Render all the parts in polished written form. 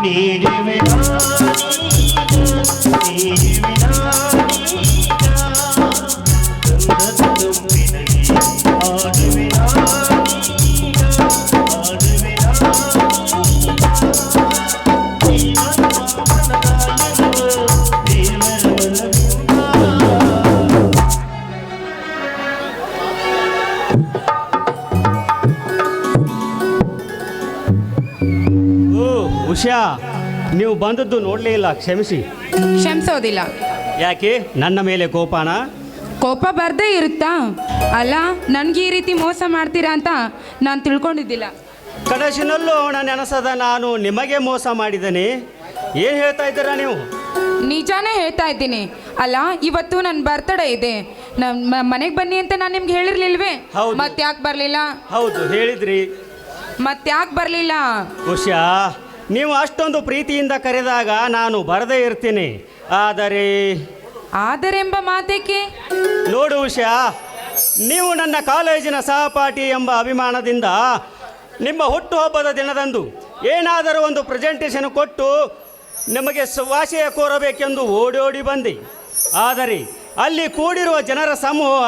ನೀಡುವೆ ಉಷಾ, ನೀವು ಬಂದದ್ದು ನೋಡಲೇ ಇಲ್ಲ, ಕ್ಷಮಿಸಿ. ಕ್ಷಮಿಸೋದಿಲ್ಲ. ಯಾಕೆ ನನ್ನ ಮೇಲೆ ಕೋಪನ? ಕೋಪ ಬರ್ದೇ ಇರುತ್ತಾ? ಅಲ್ಲ, ನನಗೆ ಈ ರೀತಿ ಮೋಸ ಮಾಡ್ತೀರಾ ಅಂತ ನಾನು ತಿಳ್ಕೊಂಡಿದ್ದಿಲ್ಲ. ಕನಸಿನಲ್ಲೂ ನೆನಸದ ನಾನು ನಿಮಗೆ ಮೋಸ ಮಾಡಿದ್ದೇನೆ. ಏನು ಹೇಳ್ತಾ ಇದ್ದೀರಾ ನೀವು? ನಿಜಾನೇ ಹೇಳ್ತಾ ಇದ್ದೀನಿ. ಅಲ್ಲ, ಇವತ್ತು ನನ್ನ ಬರ್ತಡೇ ಇದೆ, ನಮ್ಮ ಮನೆಗೆ ಬನ್ನಿ ಅಂತ ನಾನು ನಿಮ್ಗೆ ಹೇಳಿರ್ಲಿಲ್ವೇ? ಹೌದು. ಮತ್ತೆ ಯಾಕೆ ಬರಲಿಲ್ಲ? ಹೌದು, ಹೇಳಿದ್ರಿ. ಮತ್ತೆ ಯಾಕೆ ಬರಲಿಲ್ಲ? ಉಷಾ, ನೀವು ಅಷ್ಟೊಂದು ಪ್ರೀತಿಯಿಂದ ಕರೆದಾಗ ನಾನು ಬರದೇ ಇರ್ತೀನಿ. ಆದರೆ ಎಂಬ ಮಾತೇಕೆ? ನೋಡು ಉಷಾ, ನೀವು ನನ್ನ ಕಾಲೇಜಿನ ಸಹಪಾಠಿ ಎಂಬ ಅಭಿಮಾನದಿಂದ ನಿಮ್ಮ ಹುಟ್ಟುಹಬ್ಬದ ದಿನದಂದು ಏನಾದರೂ ಒಂದು ಪ್ರೆಸೆಂಟೇಷನ್ ಕೊಟ್ಟು ನಿಮಗೆ ಶುಭಾಶಯ ಕೋರಬೇಕೆಂದು ಓಡೋಡಿ ಬಂದೆ. ಆದರೆ ಅಲ್ಲಿ ಕೂಡಿರುವ ಜನರ ಸಮೂಹ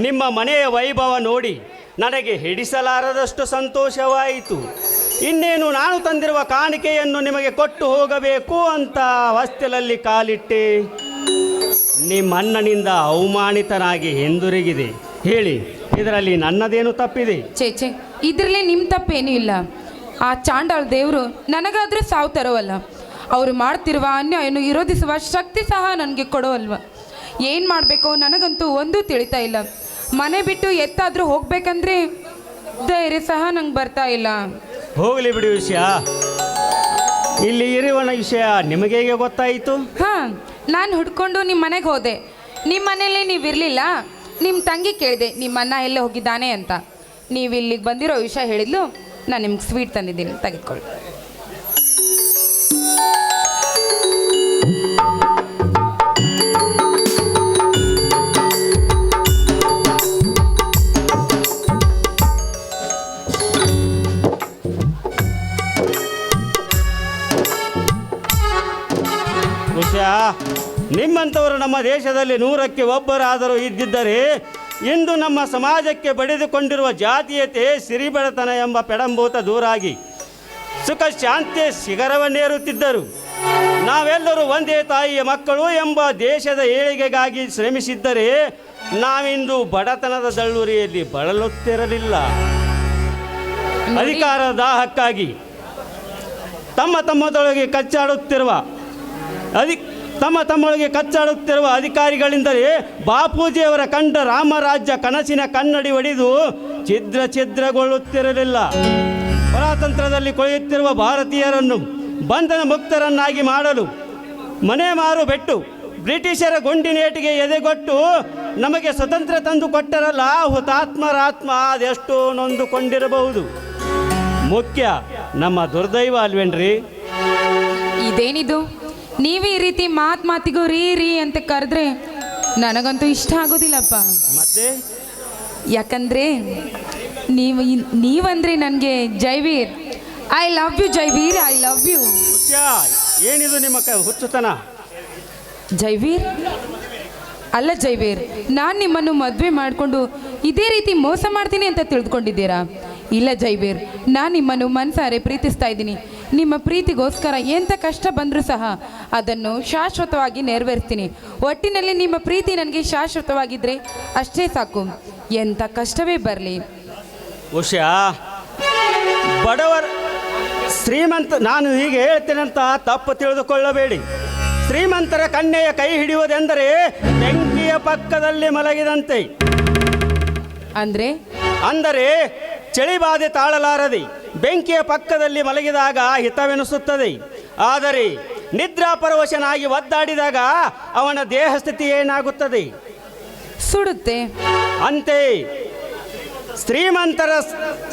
ನಿಮ್ಮ ಮನೆಯ ವೈಭವ ನೋಡಿ ನನಗೆ ಹಿಡಿಸಲಾರದಷ್ಟು ಸಂತೋಷವಾಯಿತು. ಇನ್ನೇನು ನಾನು ತಂದಿರುವ ಕಾಣಿಕೆಯನ್ನು ನಿಮಗೆ ಕೊಟ್ಟು ಹೋಗಬೇಕು ಅಂತ ಹೊಸ್ತಿಲಲ್ಲಿ ಕಾಲಿಟ್ಟೆ. ನಿಮ್ಮ ಅಣ್ಣನಿಂದ ಅವಮಾನಿತನಾಗಿ ಹಿಂದಿರುಗಿದೆ. ಹೇಳಿ, ಇದರಲ್ಲಿ ನನ್ನದೇನು ತಪ್ಪಿದೆ? ಚೇಚೆ, ಇದರಲ್ಲಿ ನಿಮ್ಮ ತಪ್ಪೇನೂ ಇಲ್ಲ. ಆ ಚಾಂಡಾಳ ದೇವರು ನನಗಾದರೂ ಸಾವು ತರೋವಲ್ಲ. ಅವರು ಮಾಡ್ತಿರುವ ಅನ್ಯಾಯವನ್ನು ವಿರೋಧಿಸುವ ಶಕ್ತಿ ಸಹ ನನಗೆ ಕೊಡೋವಲ್ವ. ಏನು ಮಾಡಬೇಕು ನನಗಂತೂ ಒಂದೂ ತಿಳಿತಾ ಇಲ್ಲ. ಮನೆ ಬಿಟ್ಟು ಎತ್ತಾದರೂ ಹೋಗ್ಬೇಕಂದ್ರೆ ಧೈರ್ಯ ಸಹ ನಂಗೆ ಬರ್ತಾ ಇಲ್ಲ. ಹೋಗಲಿ ಬಿಡಿ ವಿಷಯ. ಇಲ್ಲಿ ಇರುವ ವಿಷಯ ನಿಮಗೆ ಹೇಗೆ ಗೊತ್ತಾಯಿತು? ಹಾಂ, ನಾನು ಹುಡ್ಕೊಂಡು ನಿಮ್ಮ ಮನೆಗೆ ಹೋದೆ. ನಿಮ್ಮ ಮನೇಲಿ ನೀವು ಇರಲಿಲ್ಲ. ನಿಮ್ಮ ತಂಗಿ ಕೇಳಿದೆ ನಿಮ್ಮ ಅಣ್ಣ ಎಲ್ಲೇ ಹೋಗಿದ್ದಾನೆ ಅಂತ. ನೀವು ಇಲ್ಲಿಗೆ ಬಂದಿರೋ ವಿಷಯ ಹೇಳಿದ್ಲು. ನಾನು ನಿಮ್ಗೆ ಸ್ವೀಟ್ ತಂದಿದ್ದೀನಿ, ತೆಗೆದುಕೊಳ್ಳಿ. ಉಷಾ, ನಿಮ್ಮಂಥವರು ನಮ್ಮ ದೇಶದಲ್ಲಿ 100ಕ್ಕೆ ಒಬ್ಬರಾದರೂ ಇದ್ದಿದ್ದರೆ ಇಂದು ನಮ್ಮ ಸಮಾಜಕ್ಕೆ ಬಡಿದುಕೊಂಡಿರುವ ಜಾತೀಯತೆ, ಸಿರಿಬೆಳತನ ಎಂಬ ಪೆಡಂಭೂತ ದೂರಾಗಿ ಸುಖ ಶಾಂತಿಯ ಶಿಖರವನ್ನೇರುತ್ತಿದ್ದರು. ನಾವೆಲ್ಲರೂ ಒಂದೇ ತಾಯಿಯ ಮಕ್ಕಳು ಎಂಬ ದೇಶದ ಏಳಿಗೆಗಾಗಿ ಶ್ರಮಿಸಿದ್ದರೆ ನಾವಿಂದು ಬಡತನದ ದಳ್ಳೂರಿಯಲ್ಲಿ ಬಳಲುತ್ತಿರಲಿಲ್ಲ. ಅಧಿಕಾರದ ದಾಹಕ್ಕಾಗಿ ತಮ್ಮೊಳಗೆ ಕಚ್ಚಾಡುತ್ತಿರುವ ಅಧಿಕಾರಿಗಳಿಂದಲೇ ಬಾಪೂಜಿಯವರ ಕಂಡ ರಾಮರಾಜ್ಯ ಕನಸಿನ ಕನ್ನಡಿ ಒಡೆದು ಛಿದ್ರಗೊಳ್ಳುತ್ತಿರಲಿಲ್ಲ. ಸ್ವಾತಂತ್ರ್ಯದಲ್ಲಿ ಕೊಳೆಯುತ್ತಿರುವ ಭಾರತೀಯರನ್ನು ಬಂಧನ ಮುಕ್ತರನ್ನಾಗಿ ಮಾಡಲು ಮನೆ ಮಾರು ಬೆಟ್ಟು ಬ್ರಿಟಿಷರ ಗುಂಡಿನೇಟಿಗೆ ಎದೆಗೊಟ್ಟು ನಮಗೆ ಸ್ವತಂತ್ರ ತಂದು ಕೊಟ್ಟರಲ್ಲ, ಹುತಾತ್ಮರಾತ್ಮ ಅದೆಷ್ಟೋ ನೊಂದುಕೊಂಡಿರಬಹುದು. ಮುಖ್ಯ ನಮ್ಮ ದುರ್ದೈವ ಅಲ್ವೇನ್ರಿ? ಇದೇನಿದು? ನೀವು ಈ ರೀತಿ ಮಾತಿಗೂ ರೀ ಅಂತ ಕರೆದ್ರೆ ನನಗಂತೂ ಇಷ್ಟ ಆಗೋದಿಲ್ಲಪ್ಪ. ಮತ್ತೆ ಯಾಕಂದರೆ ನೀವಂದ್ರೆ ನನಗೆ Jaiveer. I love you Jaiveer, I love you. ಏನಿದು ನಿಮ್ಮ ಹುಚ್ಚುತನ? ಜೈವೀರ್ ಅಲ್ಲ ಜೈವೀರ್, ನಾನು ನಿಮ್ಮನ್ನು ಮದುವೆ ಮಾಡಿಕೊಂಡು ಇದೇ ರೀತಿ ಮೋಸ ಮಾಡ್ತೀನಿ ಅಂತ ತಿಳಿದುಕೊಂಡಿದ್ದೀರಾ? ಇಲ್ಲ ಜೈವೀರ್, ನಾನು ನಿಮ್ಮನ್ನು ಮನಸಾರೆ ಪ್ರೀತಿಸ್ತಾ ಇದ್ದೀನಿ. ನಿಮ್ಮ ಪ್ರೀತಿಗೋಸ್ಕರ ಎಂಥ ಕಷ್ಟ ಬಂದರೂ ಸಹ ಅದನ್ನು ಶಾಶ್ವತವಾಗಿ ನೆರವೇರಿಸ್ತೀನಿ. ಒಟ್ಟಿನಲ್ಲಿ ನಿಮ್ಮ ಪ್ರೀತಿ ನನಗೆ ಶಾಶ್ವತವಾಗಿದ್ದರೆ ಅಷ್ಟೇ ಸಾಕು, ಎಂಥ ಕಷ್ಟವೇ ಬರಲಿ. ಉಷಾ, ಬಡವರ ಶ್ರೀಮಂತ, ನಾನು ಹೀಗೆ ಹೇಳ್ತೇನಂತ ತಪ್ಪು ತಿಳಿದುಕೊಳ್ಳಬೇಡಿ. ಶ್ರೀಮಂತರ ಕನ್ಯೆಯ ಕೈ ಹಿಡಿಯುವುದೆಂದರೆ ಬೆಂಕಿಯ ಪಕ್ಕದಲ್ಲಿ ಮಲಗಿದಂತೆ. ಅಂದರೆ ಚಳಿಬಾಧೆ ತಾಳಲಾರದೆ ಬೆಂಕಿಯ ಪಕ್ಕದಲ್ಲಿ ಮಲಗಿದಾಗ ಹಿತವೆನಿಸುತ್ತದೆ. ಆದರೆ ನಿದ್ರಾಪರವಶನಾಗಿ ಒದ್ದಾಡಿದಾಗ ಅವನ ದೇಹ ಸ್ಥಿತಿ ಏನಾಗುತ್ತದೆ? ಸುಡುತ್ತೆ. ಅಂತೆ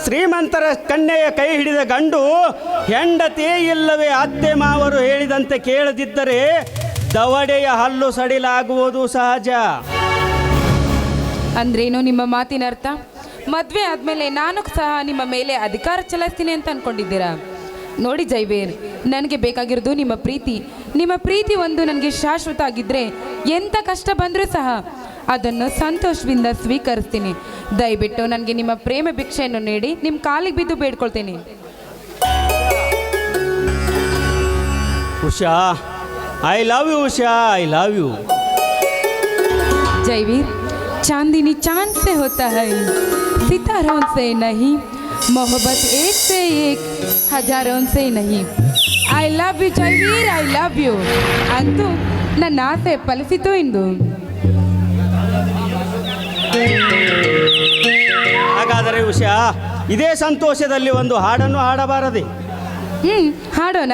ಶ್ರೀಮಂತರ ಕನ್ಯೆಯ ಕೈ ಹಿಡಿದ ಗಂಡು ಹೆಂಡತಿ ಇಲ್ಲವೇ ಅತ್ತೆ ಮಾವರು ಹೇಳಿದಂತೆ ಕೇಳದಿದ್ದರೆ ದವಡೆಯ ಹಲ್ಲು ಸಡಿಲಾಗುವುದು ಸಹಜ. ಅಂದ್ರೇನು ನಿಮ್ಮ ಮಾತಿನ ಅರ್ಥ? ಮದುವೆ ಆದಮೇಲೆ ನಾನು ಸಹ ನಿಮ್ಮ ಮೇಲೆ ಅಧಿಕಾರ ಚಲಾಯಿಸ್ತೀನಿ ಅಂತ ಅಂದ್ಕೊಂಡಿದ್ದೀರಾ? ನೋಡಿ ಜೈವೀರ್, ನನಗೆ ಬೇಕಾಗಿರೋದು ನಿಮ್ಮ ಪ್ರೀತಿ. ನಿಮ್ಮ ಪ್ರೀತಿ ಒಂದು ನನಗೆ ಶಾಶ್ವತ ಆಗಿದ್ದರೆ ಎಂಥ ಕಷ್ಟ ಬಂದರೂ ಸಹ ಅದನ್ನು ಸಂತೋಷದಿಂದ ಸ್ವೀಕರಿಸ್ತೀನಿ. ದಯವಿಟ್ಟು ನನಗೆ ನಿಮ್ಮ ಪ್ರೇಮ ಭಿಕ್ಷೆಯನ್ನು ನೀಡಿ ನಿಮ್ಮ ಕಾಲಿಗೆ ಬಿದ್ದು ಬೇಡ್ಕೊಳ್ತೀನಿ. Usha, I love you Usha, I love you. Jaiveer, चांदनी चांद से होता है, सितारों से नहीं. मोहब्बत एक से एक, हजारों से नहीं. I love you Jaiveer, I love you. ಅಂತೂ ನನ್ನ ಆಸೆ ಫಲಿಸಿತು ಇಂದು. ಹಾಗಾದರೆ ಉಷಾ, ಇದೇ ಸಂತೋಷದಲ್ಲಿ ಒಂದು ಹಾಡನ್ನು ಹಾಡಬಾರದೆ? ಹಾಡೋಣ.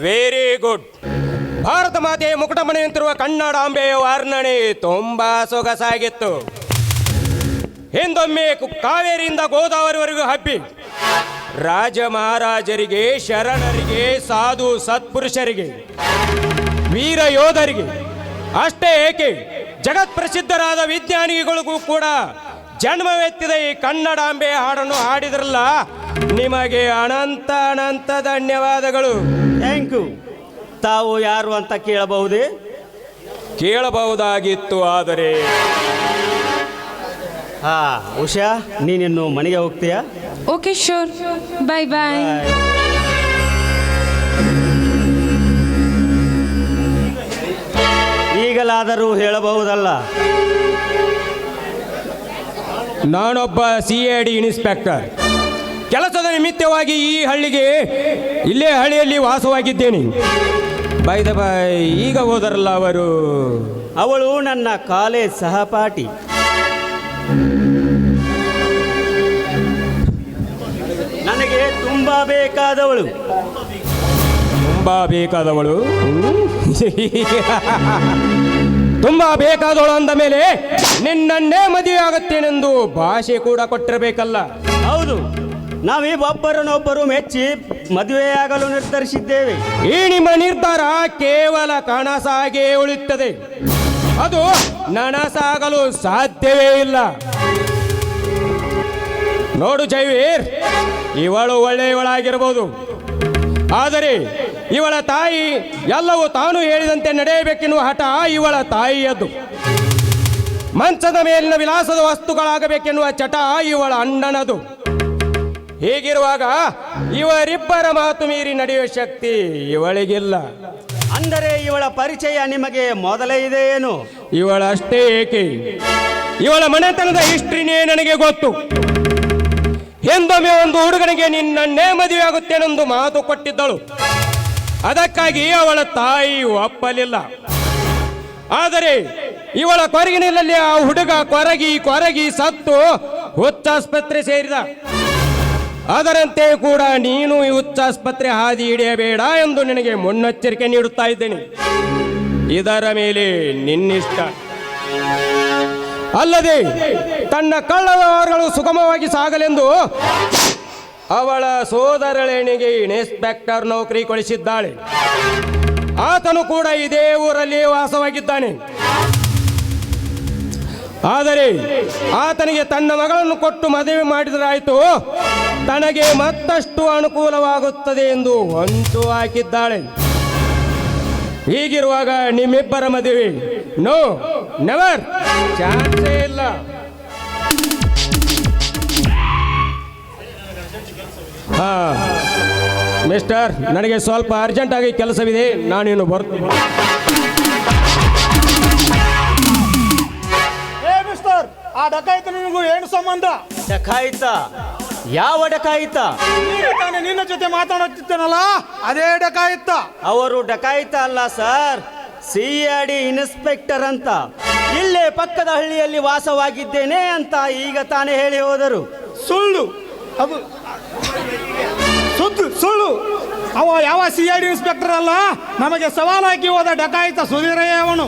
Very good. ಭಾರತ ಮಾತೆಯ ಮುಕುಟಮಣಿ ನಿಂತಿರುವ ಕನ್ನಡಾಂಬೆಯ ವರ್ಣನೆ ತುಂಬಾ ಸೊಗಸಾಗಿತ್ತು. ಹಿಂದೊಮ್ಮೆ ಕಾವೇರಿಯಿಂದ ಗೋದಾವರಿವರೆಗೂ ಹಬ್ಬಿ ರಾಜ ಮಹಾರಾಜರಿಗೆ, ಶರಣರಿಗೆ, ಸಾಧು ಸತ್ಪುರುಷರಿಗೆ, ವೀರ ಯೋಧರಿಗೆ ಅಷ್ಟೇ ಏಕೆ ಜಗತ್ ಪ್ರಸಿದ್ಧರಾದ ವಿಜ್ಞಾನಿಗಳಿಗೂ ಕೂಡ ಜನ್ಮವೆತ್ತಿದ ಈ ಕನ್ನಡಾಂಬೆಯ ಹಾಡನ್ನು ಹಾಡಿದ್ರಲ್ಲ, ನಿಮಗೆ ಅನಂತ ಅನಂತ ಧನ್ಯವಾದಗಳು. Thank you. ತಾವು ಯಾರು ಅಂತ ಕೇಳಬಹುದೇ? ಕೇಳಬಹುದಾಗಿತ್ತು, ಆದರೆ ಉಷಾ, ನೀನಿನ್ನು ಮನೆಗೆ ಹೋಗ್ತೀಯಾ? Okay, sure. Bye bye. ಈಗ ಈಗಲಾದರೂ ಹೇಳಬಹುದಲ್ಲ. ನಾನೊಬ್ಬ CID ಇನ್ಸ್ಪೆಕ್ಟರ್. ಕೆಲಸದ ನಿಮಿತ್ತವಾಗಿ ಈ ಇಲ್ಲೇ ಹಳ್ಳಿಯಲ್ಲಿ ವಾಸವಾಗಿದ್ದೇನೆ. ಬೈದ ಈಗ ಹೋದರಲ್ಲ ಅವರು. ಅವಳು ನನ್ನ ಕಾಲೇಜ್ ಸಹಪಾಠಿ. ನನಗೆ ತುಂಬಾ ಬೇಕಾದವಳು. ತುಂಬಾ ಬೇಕಾದವಳು ತುಂಬಾ ಬೇಕಾದವಳು ಅಂದ ಮೇಲೆ ನಿನ್ನನ್ನೇ ಮದುವೆ ಆಗುತ್ತೇನೆಂದು ಭಾಷೆ ಕೂಡ ಕೊಟ್ಟಿರಬೇಕಲ್ಲ. ಹೌದು, ನಾವೀಗೊಬ್ಬರನ್ನೊಬ್ಬರು ಮೆಚ್ಚಿ ಮದುವೆಯಾಗಲು ನಿರ್ಧರಿಸಿದ್ದೇವೆ. ಈ ನಿಮ್ಮ ನಿರ್ಧಾರ ಕೇವಲ ಕನಸಾಗೇ ಉಳಿಯುತ್ತದೆ. ಅದು ನನಸಾಗಲು ಸಾಧ್ಯವೇ ಇಲ್ಲ. ನೋಡು ಜೈವೀರ್, ಇವಳು ಒಳ್ಳೆಯವಳಾಗಿರಬಹುದು, ಆದರೆ ಇವಳ ತಾಯಿ ಎಲ್ಲವೂ ತಾನು ಹೇಳಿದಂತೆ ನಡೆಯಬೇಕೆನ್ನುವ ಹಠ ಇವಳ ತಾಯಿಯದ್ದು. ಮಂಚದ ಮೇಲಿನ ವಿಲಾಸದ ವಸ್ತುಗಳಾಗಬೇಕೆನ್ನುವ ಚಟ ಇವಳ ಅಣ್ಣನದು. ಹೀಗಿರುವಾಗ ಇವರಿಬ್ಬರ ಮಾತು ಮೀರಿ ನಡೆಯುವ ಶಕ್ತಿ ಇವಳಿಗಿಲ್ಲ. ಅಂದರೆ ಇವಳ ಪರಿಚಯ ನಿಮಗೆ ಮೊದಲೇ ಇದೆ ಏನು? ಇವಳಷ್ಟೇ ಏಕೆ, ಇವಳ ಮನೆತನದ ಹಿಸ್ಟ್ರಿನೇ ನನಗೆ ಗೊತ್ತು. ಎಂದೊಮ್ಮೆ ಒಂದು ಹುಡುಗನಿಗೆ ನಿನ್ನನ್ನೇ ಮದುವೆ ಆಗುತ್ತೇನೆಂದು ಮಾತು ಕೊಟ್ಟಿದ್ದಳು. ಅದಕ್ಕಾಗಿ ಅವಳ ತಾಯಿ ಒಪ್ಪಲಿಲ್ಲ. ಆದರೆ ಇವಳ ಕೊರಗಿನಲ್ಲಿ ಆ ಹುಡುಗ ಕೊರಗಿ ಸತ್ತು ಹುಚ್ಚಾಸ್ಪತ್ರೆ ಸೇರಿದ. ಅದರಂತೆ ಕೂಡ ನೀನು ಈ ಹುಚ್ಚಾಸ್ಪತ್ರೆ ಹಾದಿ ಹಿಡಿಯಬೇಡ ಎಂದು ನಿನಗೆ ಮುನ್ನೆಚ್ಚರಿಕೆ ನೀಡುತ್ತಾ ಇದ್ದೇನೆ. ಇದರ ಮೇಲೆ ನಿನ್ನಿಷ್ಟ. ಅಲ್ಲದೆ ತನ್ನ ಕಳ್ಳ ವ್ಯವಹಾರಗಳು ಸುಗಮವಾಗಿ ಸಾಗಲೆಂದು ಅವಳ ಸೋದರಳೆನಿಗೆ ಇನ್ಸ್ಪೆಕ್ಟರ್ ನೌಕರಿ ಕೊಡಿಸಿದ್ದಾಳೆ. ಆತನು ಕೂಡ ಇದೇ ಊರಲ್ಲಿ ವಾಸವಾಗಿದ್ದಾನೆ. ಆದರೆ ಆತನಿಗೆ ತನ್ನ ಮಗಳನ್ನು ಕೊಟ್ಟು ಮದುವೆ ಮಾಡಿದರಾಯಿತು, ತನಗೆ ಮತ್ತಷ್ಟು ಅನುಕೂಲವಾಗುತ್ತದೆ ಎಂದು ಹೊಂಚು ಹಾಕಿದ್ದಾಳೆ. ಹೀಗಿರುವಾಗ ನಿಮ್ಮಿಬ್ಬರ ಮದುವೆ ನೋ, ನೆವರ್, ಚಾನ್ಸೇ ಇಲ್ಲ. ಹಾ ಮಿಸ್ಟರ್, ನನಗೆ ಸ್ವಲ್ಪ ಅರ್ಜೆಂಟಾಗಿ ಕೆಲಸವಿದೆ, ನಾನೇನು ಬರ್ತೀನಿ. ಮಿಸ್ಟರ್, ಆ ಡಕಾಯಿತ ನಿನಗೂ ಏನು ಸಂಬಂಧ? ಡಕಾಯಿತ? ಯಾವ ಡಕಾಯಿತ? ತಾನೇ ನಿನ್ನ ಜೊತೆ ಮಾತಾಡುತ್ತಿದ್ದೇನಲ್ಲ, ಅದೇ ಡಕಾಯಿತ. ಅವರು ಡಕಾಯಿತ ಅಲ್ಲ ಸರ್, CID ಇನ್ಸ್ಪೆಕ್ಟರ್ ಅಂತ. ಇಲ್ಲೇ ಪಕ್ಕದ ಹಳ್ಳಿಯಲ್ಲಿ ವಾಸವಾಗಿದ್ದೇನೆ ಅಂತ ಈಗ ತಾನೇ ಹೇಳಿ ಹೋದರು. ಸುಳ್ಳು, ಅದು ಸುಳ್ಳು. ಅವ ಯಾವ CID ಇನ್ಸ್ಪೆಕ್ಟರ್ ಅಲ್ಲ, ನಮಗೆ ಸವಾಲು ಹಾಕಿ ಹೋದ ಡಕಾಯಿತ ಸುಧೀರಯ್ಯ ಅವನು.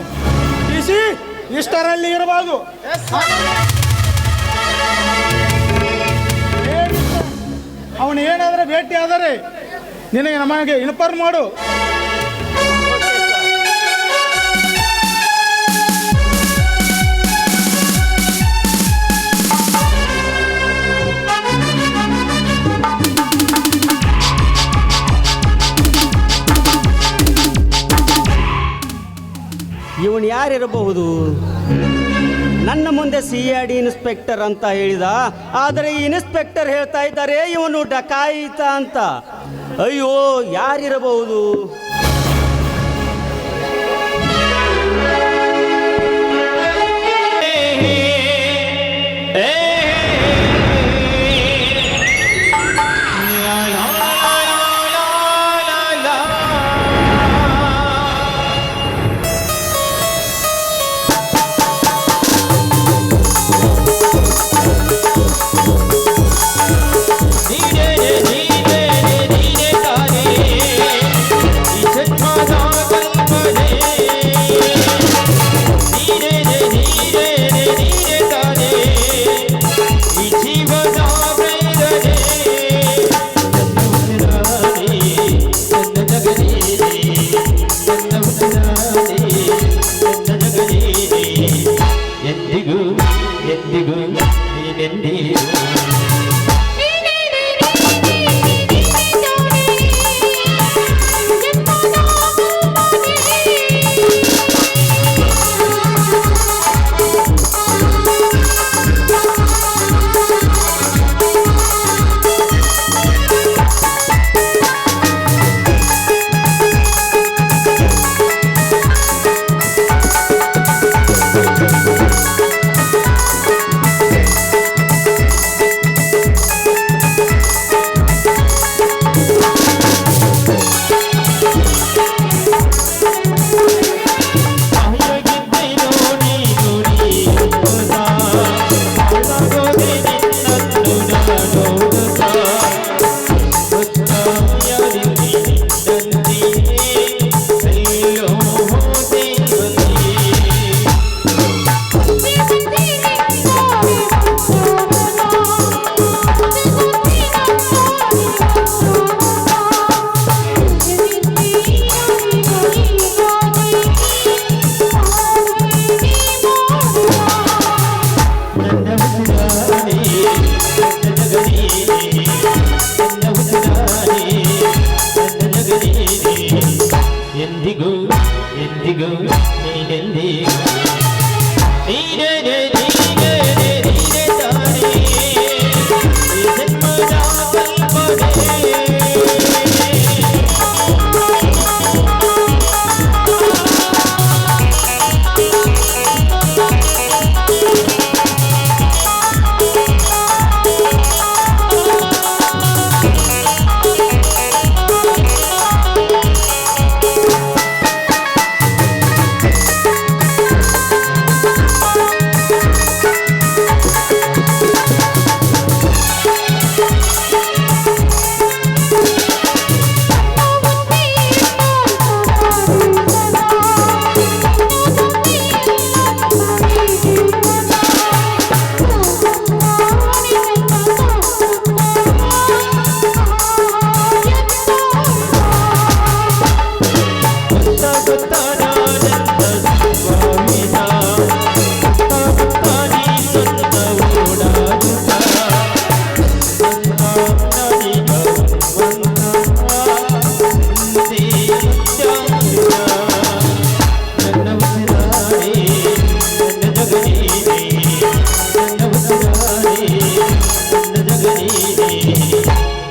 ಇಷ್ಟರಲ್ಲಿ ಇರಬಹುದು. ಅವನು ಏನಾದರೆ ಭೇಟಿ ಆದರೆ ನಿನಗೆ ನಮಗೆ ಇನ್ಫಾರ್ಮ್ ಮಾಡು. ಇವನು ಯಾರಿರಬಹುದು? ನನ್ನ ಮುಂದೆ CID ಇನ್ಸ್ಪೆಕ್ಟರ್ ಅಂತ ಹೇಳಿದ, ಆದರೆ ಈ ಇನ್ಸ್ಪೆಕ್ಟರ್ ಹೇಳ್ತಾ ಇದ್ದಾರೆ ಇವನು ಡಕಾಯಿತ ಅಂತ. ಅಯ್ಯೋ, ಯಾರಿರಬಹುದು?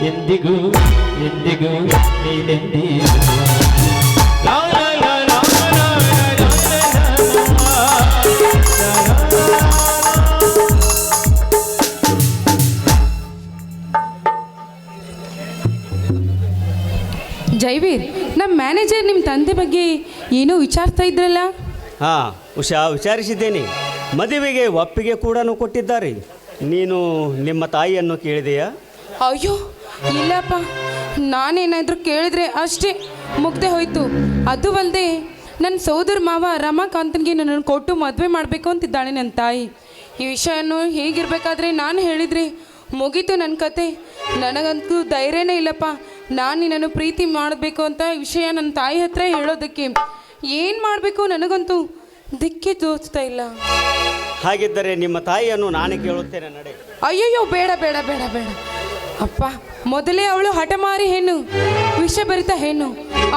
ಎಂದಿಗೂ ಎಂದಿಗೂ ನೀನೆಂದಿಗೂ ಲಾ ಲಾ ಲಾ ಲಾ ಲಾ ಲಾ ಜೈವೀರ್, ನಮ್ಮ ಮ್ಯಾನೇಜರ್ ನಿಮ್ಮ ತಂದೆ ಬಗ್ಗೆ ಏನೋ ವಿಚಾರಿಸ್ತಾ ಇದ್ರಲ್ಲ? ಹಾಂ ಉಷಾ, ವಿಚಾರಿಸಿದ್ದೇನೆ. ಮದುವೆಗೆ ಒಪ್ಪಿಗೆ ಕೂಡ ಕೊಟ್ಟಿದ್ದಾರೆ. ನೀನು ನಿಮ್ಮ ತಾಯಿಯನ್ನು ಕೇಳಿದೆಯಾ? ಅಯ್ಯೋ ಇಲ್ಲಪ್ಪ, ನಾನೇನಾದರೂ ಕೇಳಿದ್ರೆ ಅಷ್ಟೇ ಮುಗ್ದೆ ಹೋಯ್ತು. ಅದು ಅಲ್ಲದೆ ನನ್ನ ಸೋದರ ಮಾವ ರಮಾಕಾಂತನಿಗೆ ನನ್ನನ್ನು ಕೊಟ್ಟು ಮದುವೆ ಮಾಡಬೇಕು ಅಂತಿದ್ದಾಳೆ ನನ್ನ ತಾಯಿ. ಈ ವಿಷಯವನ್ನು ಹೇಗಿರಬೇಕಾದ್ರೆ ನಾನು ಹೇಳಿದರೆ ಮುಗೀತು ನನ್ನ ಕತೆ. ನನಗಂತೂ ಧೈರ್ಯನೇ ಇಲ್ಲಪ್ಪ. ನಾನು ನಿನ್ನನ್ನು ಪ್ರೀತಿ ಮಾಡಬೇಕು ಅಂತ ವಿಷಯ ನನ್ನ ತಾಯಿ ಹತ್ರ ಹೇಳೋದಕ್ಕೆ. ಏನು ಮಾಡಬೇಕು ನನಗಂತೂ ದಿಕ್ಕೇ ತೋಚ್ತಾ ಇಲ್ಲ. ಹಾಗಿದ್ದರೆ ನಿಮ್ಮ ತಾಯಿಯನ್ನು ನಾನೇ ಕೇಳುತ್ತೇನೆ, ನಡೆ. ಅಯ್ಯಯ್ಯೋ, ಬೇಡ ಬೇಡ ಬೇಡ ಬೇಡ ಅಪ್ಪ. ಮೊದಲೇ ಅವಳು ಹಠಮಾರಿ ಹೆಣ್ಣು, ವಿಷಭರಿತ ಹೆಣ್ಣು.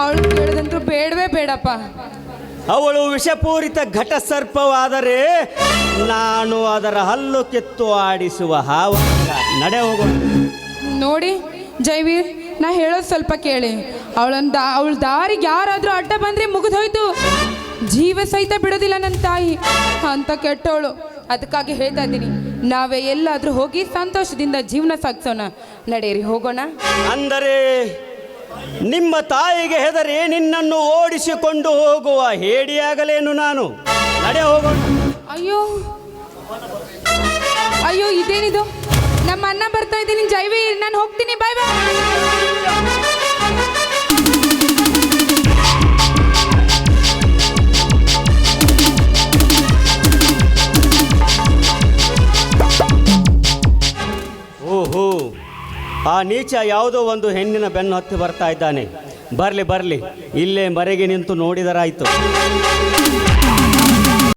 ಅವಳು ಕೇಳದಂತೂ ಬೇಡವೇ ಬೇಡಪ್ಪ. ಅವಳು ವಿಷಪೂರಿತ ಘಟ ಸರ್ಪವಾದರೆ ನಾನು ಅದರ ಹಲ್ಲು ಕಿತ್ತು ಆಡಿಸುವ ಹಾವ. ನಡೆ ಹೋಗೋಣ. ನೋಡಿ ಜೈವೀರ್, ನಾ ಹೇಳೋದು ಸ್ವಲ್ಪ ಕೇಳಿ. ಅವಳ ದಾರಿಗೆ ಯಾರಾದರೂ ಅಡ್ಡ ಬಂದರೆ ಮುಗಿದೋಯ್ತು. ಜೀವ ಸಹಿತ ಬಿಡೋದಿಲ್ಲ ನನ್ನ ತಾಯಿ, ಅಂತ ಕೆಟ್ಟವಳು. ಅದಕ್ಕಾಗಿ ಹೇಳ್ತಾ ಇದ್ದೀನಿ, ನಾವೇ ಎಲ್ಲಾದರೂ ಹೋಗಿ ಸಂತೋಷದಿಂದ ಜೀವನ ಸಾಗಿಸೋಣ. ನಡೆಯಿರಿ, ಹೋಗೋಣ. ಅಂದರೆ ನಿಮ್ಮ ತಾಯಿಗೆ ಹೆದರಿ ನಿನ್ನನ್ನು ಓಡಿಸಿಕೊಂಡು ಹೋಗುವ ಹೇಡಿಯಾಗಲೇನು ನಾನು? ನಡೆ ಹೋಗೋಣ. ಅಯ್ಯೋ ಅಯ್ಯೋ, ಇದೇನಿದು? ನಮ್ಮ ಅಣ್ಣ ಬರ್ತಾ ಇದ್ದೀನಿ ಜೈವೀರ್, ನಾನು ಹೋಗ್ತೀನಿ. ಬಾಯ್ ಬಾಯ್. ಓಹೋ, ಆ ನೀಚ ಯಾವುದೋ ಒಂದು ಹೆಣ್ಣಿನ ಬೆನ್ನು ಹತ್ತಿ ಬರ್ತಾ ಇದ್ದಾನೆ. ಬರಲಿ ಬರಲಿ, ಇಲ್ಲೇ ಮರೆಗೆ ನಿಂತು ನೋಡಿದರಾಯಿತು.